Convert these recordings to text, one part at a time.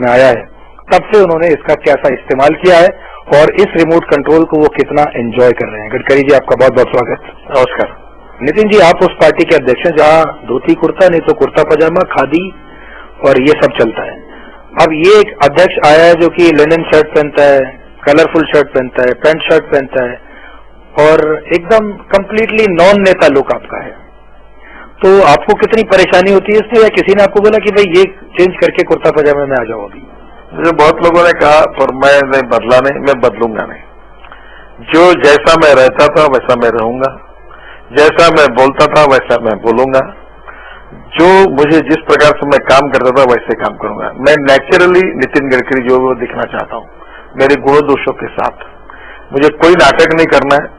में आया है तब से उन्होंने इसका कैसा इस्तेमाल किया है और इस रिमोट कंट्रोल को वो कितना एंजॉय कर रहे हैं। गडकरी जी, आपका बहुत बहुत स्वागत। नमस्कार। नितिन जी, आप उस पार्टी के अध्यक्ष हैं जहां धोती कुर्ता नहीं तो कुर्ता पजामा, खादी और ये सब चलता है। अब ये एक अध्यक्ष आया है जो कि लिनन शर्ट पहनता है, कलरफुल शर्ट पहनता है, पैंट शर्ट पहनता है और एकदम कंप्लीटली नॉन नेता लुक आपका है। तो आपको कितनी परेशानी होती है इसमें, या किसी ने आपको बोला कि भाई ये चेंज करके कुर्ता पजामे में आ जाओ? अभी मुझे बहुत लोगों ने कहा, पर मैं नहीं बदला नहीं, मैं बदलूंगा नहीं। जो जैसा मैं रहता था वैसा मैं रहूंगा, जैसा मैं बोलता था वैसा मैं बोलूंगा, जो मुझे जिस प्रकार से मैं काम करता था वैसे काम करूंगा। मैं नेचुरली नितिन गडकरी जो वो दिखना चाहता हूं, मेरे गुण दोषों के साथ। मुझे कोई नाटक नहीं करना है,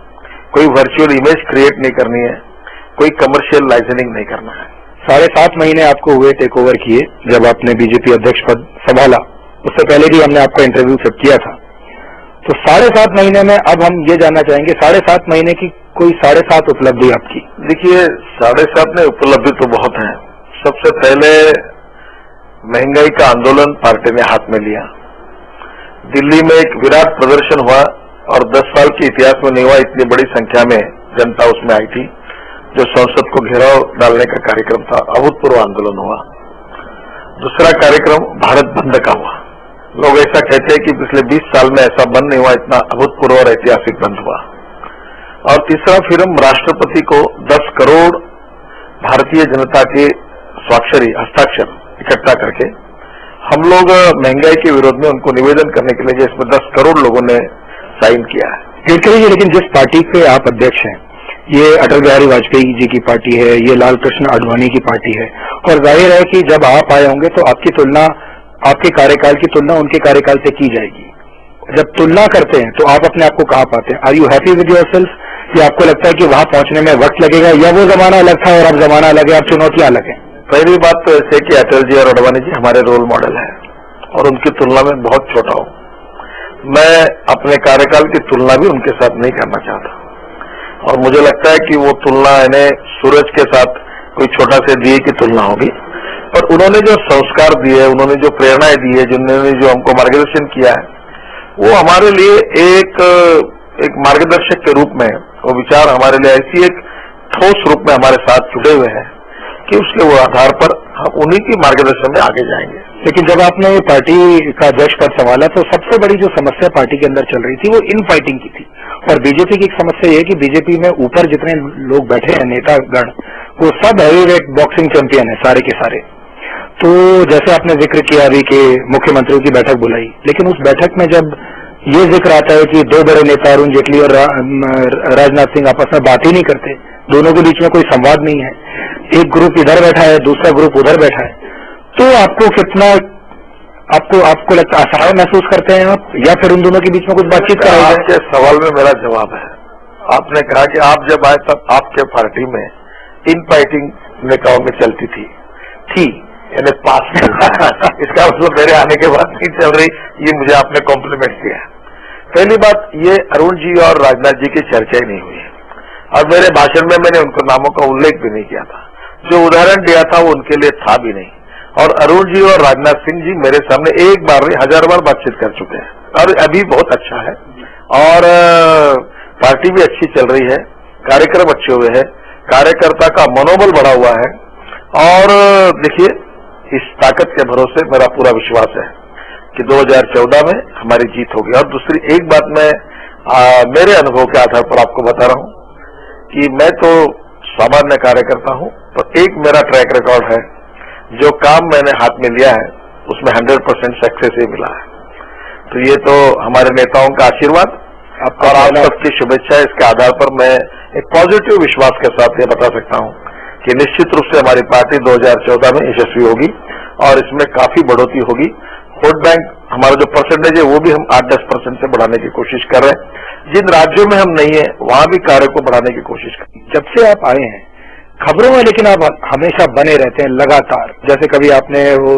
कोई वर्चुअल इमेज क्रिएट नहीं करनी है, कोई कमर्शियल लाइसेंसिंग नहीं करना है। 7.5 महीने आपको हुए टेक ओवर किए जब आपने बीजेपी अध्यक्ष पद संभाला, उससे पहले भी हमने आपका इंटरव्यू सब किया था। तो 7.5 महीने में अब हम ये जानना चाहेंगे, 7.5 महीने की कोई 7.5 उपलब्धि आपकी? देखिए, 7.5 में उपलब्धि तो बहुत है। सबसे पहले महंगाई का आंदोलन पार्टी ने हाथ में लिया। दिल्ली में एक विराट प्रदर्शन हुआ और 10 साल के इतिहास में नहीं हुआ इतनी बड़ी संख्या में जनता उसमें आई थी, जो संसद को घेराव डालने का कार्यक्रम था। अभूतपूर्व आंदोलन हुआ। दूसरा कार्यक्रम भारत बंद का हुआ। लोग ऐसा कहते हैं कि पिछले 20 साल में ऐसा बंद नहीं हुआ, इतना अभूतपूर्व और ऐतिहासिक बंद हुआ। और तीसरा, फिर हम राष्ट्रपति को 10 करोड़ भारतीय जनता के हस्ताक्षर इकट्ठा करके हम लोग महंगाई के विरोध में उनको निवेदन करने के लिए, जिसमें 10 करोड़ लोगों ने साइन किया है। गडकरी जी, लेकिन जिस पार्टी के आप अध्यक्ष हैं, ये अटल बिहारी वाजपेयी जी की पार्टी है, ये लाल कृष्ण आडवाणी की पार्टी है, और जाहिर है कि जब आप आए होंगे तो आपकी तुलना, आपके कार्यकाल की तुलना उनके कार्यकाल से की जाएगी। जब तुलना करते हैं तो आप अपने आप को कहाँ पाते हैं? Are you happy with yourself, या आपको लगता है कि वहां पहुंचने में वक्त लगेगा, या वो जमाना अलग था और अब जमाना अलग है, अब चुनौतियां अलग है? पहली बात तो ऐसे कि अटल जी और आडवाणी जी हमारे रोल मॉडल है और उनकी तुलना में बहुत छोटा हूं। मैं अपने कार्यकाल की तुलना भी उनके साथ नहीं करना चाहता और मुझे लगता है कि वो तुलना इन्हें सूरज के साथ कोई छोटा से दिए की तुलना होगी। पर उन्होंने जो संस्कार दिए, उन्होंने जो प्रेरणाएं दी है, जिन्होंने जो हमको मार्गदर्शन किया है, वो हमारे लिए एक मार्गदर्शक के रूप में, वो विचार हमारे लिए ऐसी एक ठोस रूप में हमारे साथ जुड़े हुए हैं कि उसके वो आधार पर हम उन्हीं की मार्गदर्शन में आगे जाएंगे। लेकिन जब आपने पार्टी का अध्यक्ष पद संभाला तो सबसे बड़ी जो समस्या पार्टी के अंदर चल रही थी वो इन फाइटिंग की थी। और बीजेपी की एक समस्या ये है कि बीजेपी में ऊपर जितने लोग बैठे हैं नेतागण, वो सब हैवीवेट बॉक्सिंग चैंपियन है सारे के सारे। तो जैसे आपने जिक्र किया अभी कि मुख्यमंत्रियों की बैठक बुलाई, लेकिन उस बैठक में जब ये जिक्र आता है कि 2 बड़े नेता अरुण जेटली और राजनाथ सिंह आपस में बात ही नहीं करते, दोनों के बीच में कोई संवाद नहीं है, एक ग्रुप इधर बैठा है, दूसरा ग्रुप उधर बैठा है, तो आपको कितना आपको लगता है, असहाय महसूस करते हैं आप, या फिर उन दोनों के बीच में कुछ बातचीत कर? आपके सवाल में मेरा जवाब है। आपने कहा कि आप जब आए तब आपके पार्टी में इन फाइटिंग नेताओं में चलती थी यानी पास इसका मतलब मेरे आने के बाद नहीं चल रही, ये मुझे आपने कॉम्प्लीमेंट किया। पहली बात, ये अरुण जी और राजनाथ जी की चर्चा ही नहीं हुई और मेरे भाषण में मैंने उनको नामों का उल्लेख भी नहीं किया था। जो उदाहरण दिया था वो उनके लिए था भी नहीं। और अरुण जी और राजनाथ सिंह जी मेरे सामने एक बार नहीं 1000 बार बातचीत कर चुके हैं और अभी बहुत अच्छा है और पार्टी भी अच्छी चल रही है, कार्यक्रम अच्छे हुए हैं, कार्यकर्ता का मनोबल बढ़ा हुआ है। और देखिए, इस ताकत के भरोसे मेरा पूरा विश्वास है कि 2014 में हमारी जीत होगी। और दूसरी एक बात मैं मेरे अनुभव के आधार पर आपको बता रहा हूं कि मैं तो सामान्य कार्यकर्ता हूं, पर एक मेरा ट्रैक रिकॉर्ड है, जो काम मैंने हाथ में लिया है उसमें 100% सक्सेस ही मिला है। तो ये तो हमारे नेताओं का आशीर्वाद और आप सबकी शुभेच्छा, इसके आधार पर मैं एक पॉजिटिव विश्वास के साथ ये बता सकता हूं कि निश्चित रूप से हमारी पार्टी 2014 में यशस्वी होगी और इसमें काफी बढ़ोतरी होगी। वोट बैंक हमारा जो परसेंटेज है वो भी हम 8-10% से बढ़ाने की कोशिश कर रहे हैं। जिन राज्यों में हम नहीं है वहां भी कार्य को बढ़ाने की कोशिश कर। जब से आप आए हैं खबरों में, लेकिन आप हमेशा बने रहते हैं लगातार, जैसे कभी आपने वो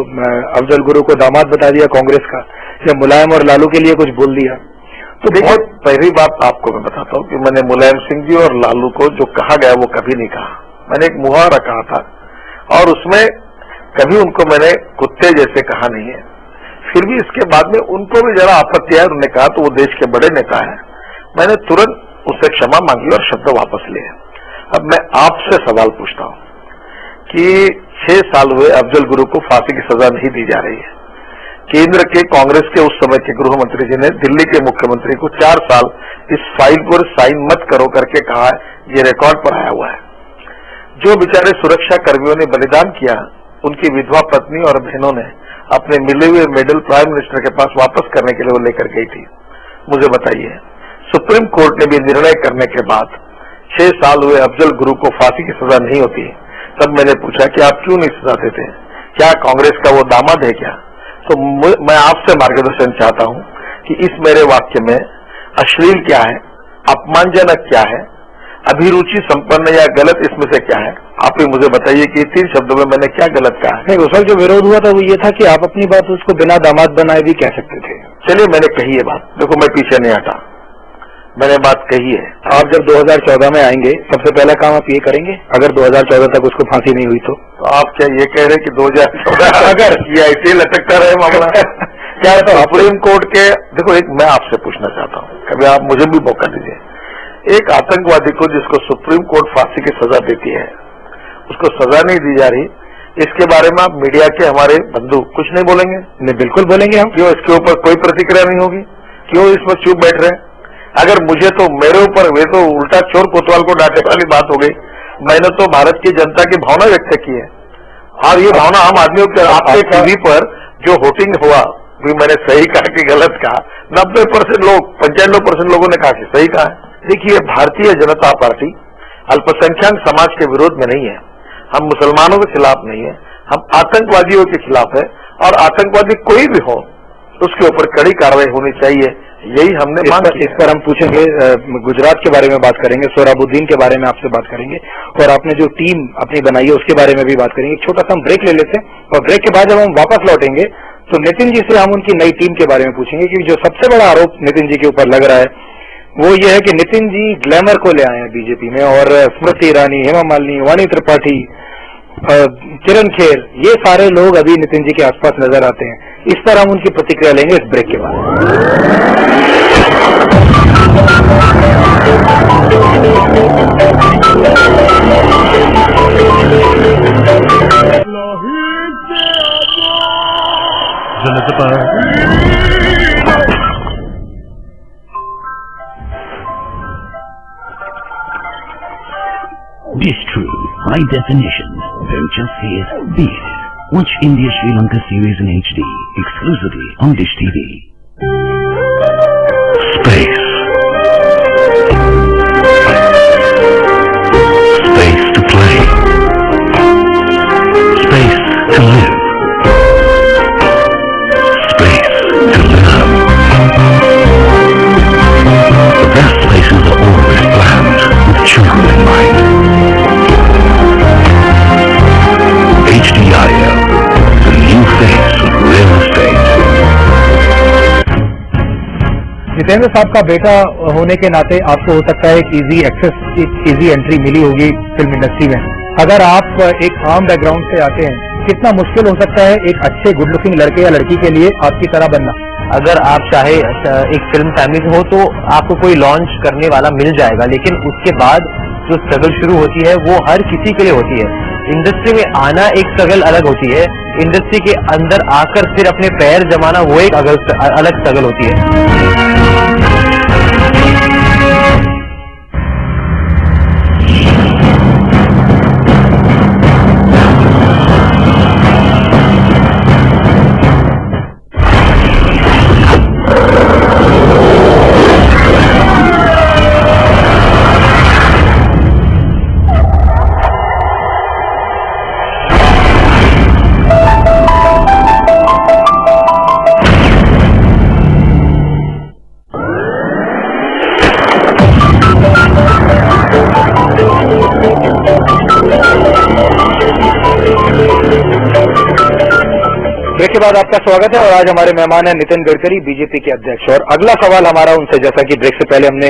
अफजल गुरु को दामाद बता दिया कांग्रेस का, या मुलायम और लालू के लिए कुछ बोल दिया। तो बहुत पहली बात आपको मैं बताता हूं कि मैंने मुलायम सिंह जी और लालू को जो कहा गया वो कभी नहीं कहा। मैंने एक मुहावरा कहा था और उसमें कभी उनको मैंने कुत्ते जैसे कहा नहीं है। फिर भी इसके बाद में उनको भी जरा आपत्ति है। उन्होंने कहा तो वो देश के बड़े नेता है, मैंने तुरंत उससे क्षमा मांगी और शब्द वापस लिए। अब मैं आपसे सवाल पूछता हूं कि 6 साल हुए अफजल गुरु को फांसी की सजा नहीं दी जा रही है। केंद्र के कांग्रेस के उस समय के गृह मंत्री जी ने दिल्ली के मुख्यमंत्री को 4 साल इस फाइल पर साइन मत करो करके कहा है, ये रिकॉर्ड पर आया हुआ है। जो बेचारे सुरक्षा कर्मियों ने बलिदान किया, उनकी विधवा पत्नी और बहनों ने अपने मिले हुए मेडल प्राइम मिनिस्टर के पास वापस करने के लिए वो लेकर गई थी। मुझे बताइए, सुप्रीम कोर्ट ने भी निर्णय करने के बाद 6 साल हुए अफजल गुरु को फांसी की सजा नहीं होती, तब मैंने पूछा कि आप क्यों नहीं सजा देते? क्या कांग्रेस का वो दामाद है क्या? तो मैं आपसे मार्गदर्शन चाहता हूं कि इस मेरे वाक्य में अश्लील क्या है, अपमानजनक क्या है, अभिरुचि संपन्न या गलत इसमें से क्या है? आप ही मुझे बताइए कि 3 शब्दों में मैंने क्या गलत कहा है? नहीं, उस वक्त जो विरोध हुआ था वो ये था कि आप अपनी बात उसको बिना दामाद बनाए भी कह सकते थे। चलिए, मैंने कही है बात, देखो मैं पीछे नहीं हटा, मैंने बात कही है। आप जब 2014 में आएंगे, सबसे पहला काम आप ये करेंगे, अगर 2014 तक उसको फांसी नहीं हुई तो आप क्या ये कह रहे कि 2014 अगर ये ऐसे ही लटकता रहे मामला क्या तो सुप्रीम कोर्ट के? देखो, एक मैं आपसे पूछना चाहता हूँ, कभी आप मुझे भी मौका दीजिए। एक आतंकवादी को जिसको सुप्रीम कोर्ट फांसी की सजा देती है, उसको सजा नहीं दी जा रही, इसके बारे में आप मीडिया के हमारे बंधु कुछ नहीं बोलेंगे? नहीं, बिल्कुल बोलेंगे हम। क्यों इसके ऊपर कोई प्रतिक्रिया नहीं होगी? क्यों इस पर चुप बैठ रहे हैं? अगर मुझे तो मेरे ऊपर वे तो उल्टा चोर कोतवाल को डांटे वाली बात हो गई। मैंने तो भारत की जनता की भावना व्यक्त की है, और ये भावना आम आदमियों के आपके टीवी पर जो वोटिंग हुआ, भी मैंने सही कहा कि गलत कहा? 90% लोग, 95% लोगों ने कहा कि सही कहा है। देखिए, भारतीय जनता पार्टी अल्पसंख्यक समाज के विरोध में नहीं है, हम मुसलमानों के खिलाफ नहीं है, हम आतंकवादियों के खिलाफ है, और आतंकवादी कोई भी हो उसके ऊपर कड़ी कार्रवाई होनी चाहिए, यही हमने मांग की। इस पर हम पूछेंगे, गुजरात के बारे में बात करेंगे, सोहराबुद्दीन के बारे में आपसे बात करेंगे, और आपने जो टीम अपनी बनाई है उसके बारे में भी बात करेंगे। एक छोटा सा हम ब्रेक ले लेते हैं, और ब्रेक के बाद जब हम वापस लौटेंगे तो नितिन जी से हम उनकी नई टीम के बारे में पूछेंगे, क्योंकि जो सबसे बड़ा आरोप नितिन जी के ऊपर लग रहा है वो ये है कि नितिन जी ग्लैमर को ले आए हैं बीजेपी में, और स्मृति ईरानी, हेमा मालिनी, वाणी त्रिपाठी, किरण खेर, ये सारे लोग अभी नितिन जी के आसपास नजर आते हैं। इस पर हम उनकी प्रतिक्रिया लेंगे इस ब्रेक के बाद। Dish True, high definition. Don't just see it, be it. Watch India Sri Lanka series in HD, exclusively on Dish TV. Space. Space to play. Space to live. Space to learn. The best places are always planned with children in mind. HDIL, the new face of real estate. Jitendra साहब का बेटा होने के नाते आपको हो सकता है एक इजी एक्सेस, एक इजी एंट्री मिली होगी फिल्म इंडस्ट्री में। अगर आप एक आम बैकग्राउंड से आते हैं, कितना मुश्किल हो सकता है एक अच्छे गुड लुकिंग लड़के या लड़की के लिए आपकी तरह बनना? अगर आप चाहे एक फिल्म फैमिली से हो तो आपको कोई लॉन्च करने वाला मिल जाएगा, लेकिन उसके बाद जो स्ट्रगल शुरू होती है वो हर किसी के लिए होती है। इंडस्ट्री में आना एक स्ट्रगल अलग होती है, इंडस्ट्री के अंदर आकर फिर अपने पैर जमाना वो एक अलग स्ट्रगल होती है। ब्रेक के बाद आपका स्वागत है, और आज हमारे मेहमान हैं नितिन गडकरी, बीजेपी के अध्यक्ष। और अगला सवाल हमारा उनसे, जैसा कि ब्रेक से पहले हमने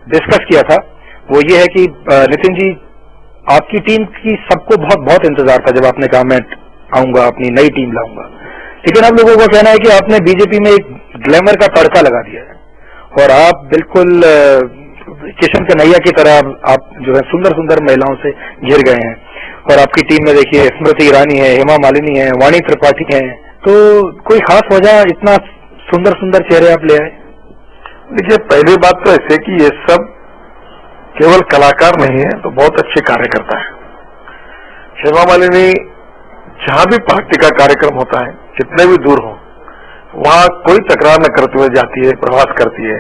डिस्कस किया था, वो ये है कि नितिन जी, आपकी टीम की सबको बहुत बहुत इंतजार था जब आपने कहा मैं आऊंगा, अपनी नई टीम लाऊंगा। लेकिन आप लोगों का कहना है कि आपने बीजेपी में एक ग्लैमर का तड़का लगा दिया है और आप बिल्कुल किशन कन्हैया की तरह आप जो है सुंदर सुंदर महिलाओं से घिर गए हैं और आपकी टीम में देखिए स्मृति ईरानी है, हेमा मालिनी है, वाणी त्रिपाठी है, तो कोई खास वजह इतना सुंदर सुंदर चेहरे आप ले आए? देखिए, पहली बात तो ऐसे कि ये सब केवल कलाकार नहीं है, तो बहुत अच्छे कार्यकर्ता है। हेमा मालिनी जहां भी पार्टी का कार्यक्रम होता है, कितने भी दूर हो, वहां कोई तकरार न करते हुए जाती है, प्रवास करती है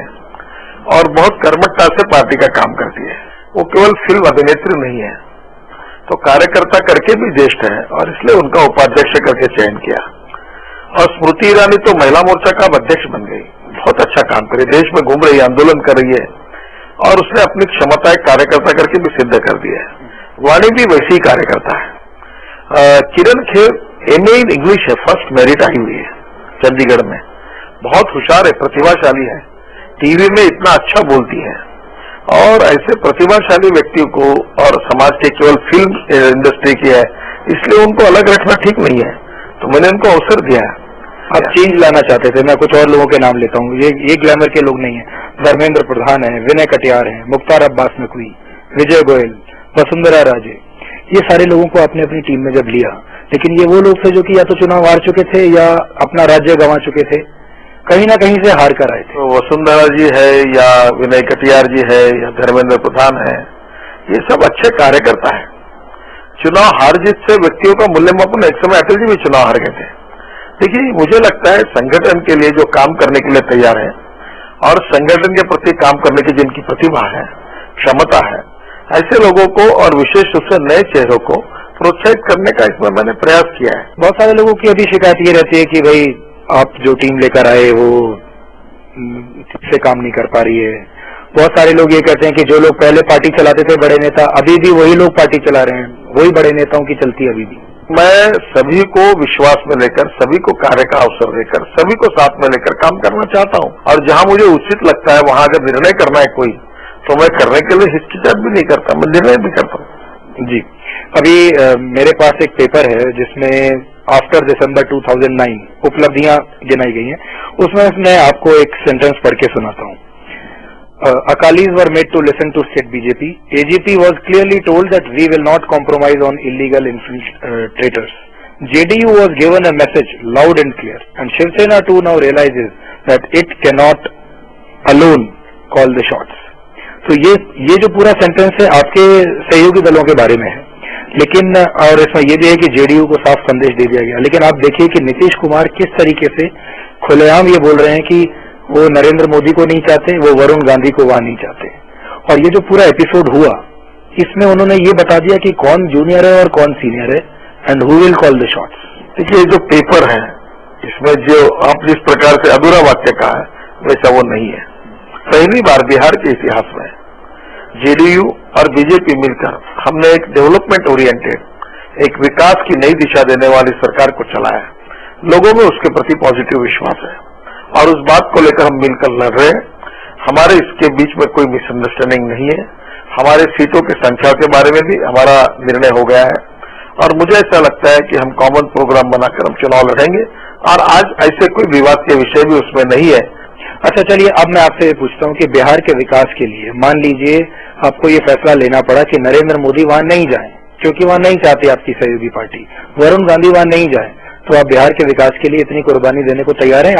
और बहुत कर्मठता से पार्टी का काम करती है। वो केवल फिल्म अभिनेत्री नहीं है, तो कार्यकर्ता करके भी ज्येष्ठ है और इसलिए उनका उपाध्यक्ष करके चयन किया। और स्मृति ईरानी तो महिला मोर्चा का अध्यक्ष बन गई, बहुत अच्छा काम करे, देश में घूम रही है, आंदोलन कर रही है और उसने अपनी क्षमताएं कार्यकर्ता करके भी सिद्ध कर दी है। वाणी भी वैसी ही कार्यकर्ता है। किरण खेर एमए इन इंग्लिश है, फर्स्ट मेरिट आई हुई है चंडीगढ़ में, बहुत होशियार है, प्रतिभाशाली है, टीवी में इतना अच्छा बोलती है। और ऐसे प्रतिभाशाली व्यक्तियों को, और समाज के केवल फिल्म इंडस्ट्री की है इसलिए उनको अलग रखना ठीक नहीं है, तो मैंने उनको अवसर दिया है। आप चेंज लाना चाहते थे, मैं कुछ और लोगों के नाम लेता हूँ, ये ग्लैमर के लोग नहीं है। धर्मेंद्र प्रधान है, विनय कटियार है, मुख्तार अब्बास नकवी, विजय गोयल, वसुंधरा राजे, ये सारे लोगों को आपने अपनी टीम में जब लिया, लेकिन ये वो लोग थे जो कि या तो चुनाव हार चुके थे या अपना राज्य गंवा चुके थे, कहीं ना कहीं से हार कर आए थे। तो वसुंधरा जी है या विनय कटियार जी है या धर्मेंद्र प्रधान है, ये सब अच्छे कार्यकर्ता है। चुनाव हार जीत से व्यक्तियों का मूल्यमापन, एक समय अटल जी भी चुनाव हार गए थे। देखिए, मुझे लगता है संगठन के लिए जो काम करने के लिए तैयार है और संगठन के प्रति काम करने की जिनकी प्रतिभा है, क्षमता है, ऐसे लोगों को और विशेष रूप से नए चेहरों को प्रोत्साहित करने का इसमें मैंने प्रयास किया है। बहुत सारे लोगों की अभी शिकायत ये रहती है कि भाई आप जो टीम लेकर आए वो ठीक से काम नहीं कर पा रही है। बहुत सारे लोग ये कहते हैं कि जो लोग पहले पार्टी चलाते थे बड़े नेता, अभी भी वही लोग पार्टी चला रहे हैं, वही बड़े नेताओं की चलती है अभी भी। मैं सभी को विश्वास में लेकर, सभी को कार्य का अवसर देकर, सभी को साथ में लेकर काम करना चाहता हूं और जहां मुझे उचित लगता है वहां अगर निर्णय करना है कोई, तो मैं करने के लिए हिचकिचाहट भी नहीं करता, मैं निर्णय भी करता हूं। जी, अभी मेरे पास एक पेपर है जिसमें आफ्टर दिसंबर 2009 उपलब्धियां गिनाई गई हैं, उसमें मैं आपको एक सेंटेंस पढ़ के सुनाता हूं। Akalis were made to listen to state BJP. AGP was clearly told that we will not compromise on illegal infiltrators. JDU was given a message loud and clear, and Shiv Sena too now realizes that it cannot alone call the shots. तो ये जो पूरा sentence है आपके सहयोगी दलों के बारे में है, लेकिन और इसमें यह भी है कि जेडीयू को साफ संदेश दे दिया गया। लेकिन आप देखिए कि नीतीश कुमार किस तरीके से खुलेआम ये बोल रहे हैं कि वो नरेंद्र मोदी को नहीं चाहते, वो वरुण गांधी को वहां नहीं चाहते। और ये जो पूरा एपिसोड हुआ, इसमें उन्होंने ये बता दिया कि कौन जूनियर है और कौन सीनियर है, and who will call the shots. देखिए, जो पेपर है इसमें जो आप जिस प्रकार से अधूरा वाक्य कहा है वैसा वो नहीं है। पहली बार बिहार के इतिहास में जेडीयू और बीजेपी मिलकर हमने एक डेवलपमेंट ओरिएंटेड, एक विकास की नई दिशा देने वाली सरकार को चलाया। लोगों में उसके प्रति पॉजिटिव विश्वास है और उस बात को लेकर हम मिलकर लड़ रहे हैं। हमारे इसके बीच में कोई मिसअंडरस्टैंडिंग नहीं है। हमारे सीटों की संख्या के बारे में भी हमारा निर्णय हो गया है और मुझे ऐसा लगता है कि हम कॉमन प्रोग्राम बनाकर हम चुनाव लड़ेंगे और आज ऐसे कोई विवाद के विषय भी उसमें नहीं है। अच्छा, चलिए अब मैं आपसे ये पूछता हूँ कि बिहार के विकास के लिए मान लीजिए आपको ये फैसला लेना पड़ा कि नरेंद्र मोदी वहां नहीं जाए, क्योंकि वहां नहीं चाहती आपकी सहयोगी पार्टी, वरुण गांधी वहां नहीं जाए, तो आप बिहार के विकास के लिए इतनी कुर्बानी देने को तैयार हैं?